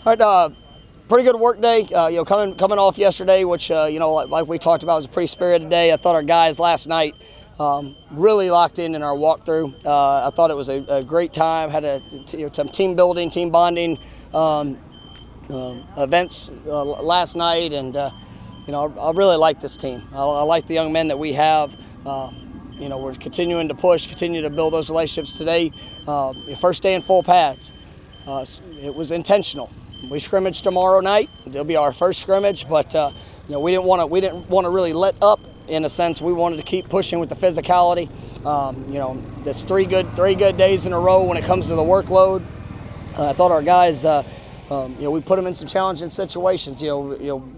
All right, pretty good work day. Coming off yesterday, which like we talked about, was a pretty spirited day. I thought our guys last night really locked in our walkthrough. I thought it was a great time. Had some team building, team bonding events last night, and I really like this team. I like the young men that we have. We're continuing to push, continue to build those relationships today. First day in full pads. It was intentional. We scrimmage tomorrow night. It'll be our first scrimmage, but we didn't want to really let up. In a sense, we wanted to keep pushing with the physicality. That's three good days in a row when it comes to the workload. I thought our guys, we put them in some challenging situations.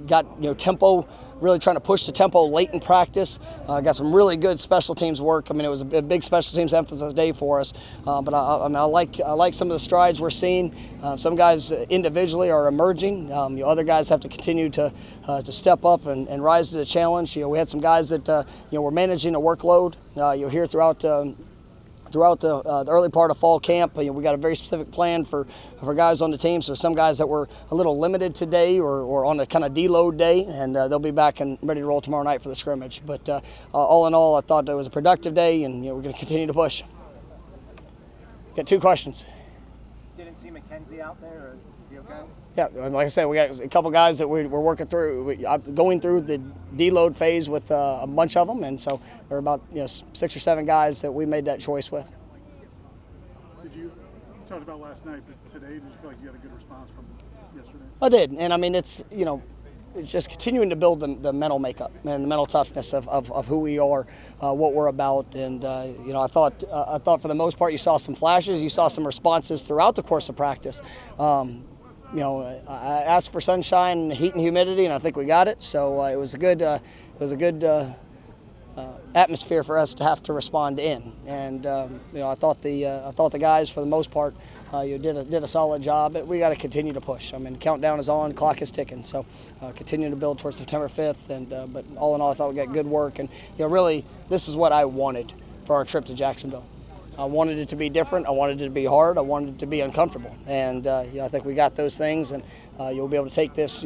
Got tempo. Really trying to push the tempo late in practice. Got some really good special teams work. I mean, it was a big special teams emphasis day for us. But I like some of the strides we're seeing. Some guys individually are emerging. Other guys have to continue to step up and rise to the challenge. We had some guys that were managing a workload. You'll hear throughout the early part of fall camp. We got a very specific plan for guys on the team. So some guys that were a little limited today or on a kind of deload day, and they'll be back and ready to roll tomorrow night for the scrimmage. But all in all, I thought it was a productive day, and we're going to continue to push. Got two questions. Didn't see McKenzie out there, or is he okay? Yeah, like I said, we got a couple guys that we're working through. Going through the deload phase with a bunch of them, and so there are about 6 or 7 guys that we made that choice with. Did you talked about last night, but today did you feel like you had a good response from yesterday? I did, and I mean it's just continuing to build the mental makeup and the mental toughness of who we are, what we're about, and I thought for the most part you saw some flashes, you saw some responses throughout the course of practice. I asked for sunshine, heat, and humidity, and I think we got it. So it was a good atmosphere for us to have to respond in. And I thought the guys for the most part did a solid job. But we got to continue to push. I mean, countdown is on, clock is ticking. So continue to build towards September 5th. And but all in all, I thought we got good work. And really, this is what I wanted for our trip to Jacksonville. I wanted it to be different. I wanted it to be hard. I wanted it to be uncomfortable. And I think we got those things. And you'll be able to take this,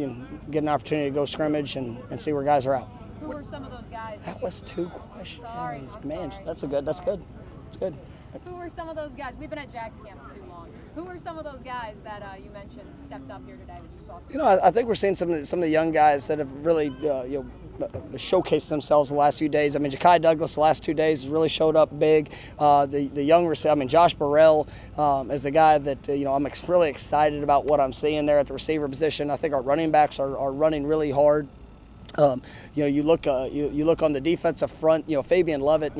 get an opportunity to go scrimmage and see where guys are at. Who were some of those guys? That was 2 questions. Sorry. Man, that's good. It's good. Who were some of those guys? We've been at Jack's camp for too long. Who were some of those guys that you mentioned stepped up here today that you saw? I think we're seeing some of the young guys that have really showcased themselves the last few days. I mean, Ja'Kai Douglas the last 2 days has really showed up big. The young receiver, Josh Burrell is the guy that I'm really excited about what I'm seeing there at the receiver position. I think our running backs are running really hard. You look on the defensive front. Fabian Lovett.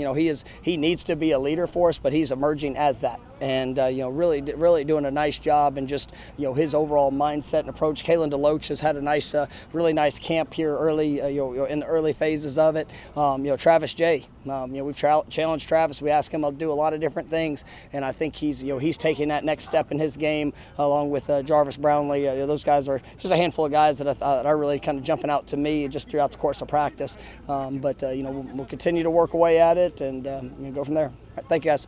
He needs to be a leader for us, but he's emerging as that, and really doing a nice job, and just his overall mindset and approach. Kalen DeLoach has had a really nice camp here early. In the early phases of it. Travis J. We've challenged Travis. We asked him to do a lot of different things, and I think he's taking that next step in his game along with Jarvis Brownlee. Those guys are just a handful of guys that are really kind of jumping out to me just throughout the course of practice. But we'll continue to work away at it and go from there. All right, thank you, guys.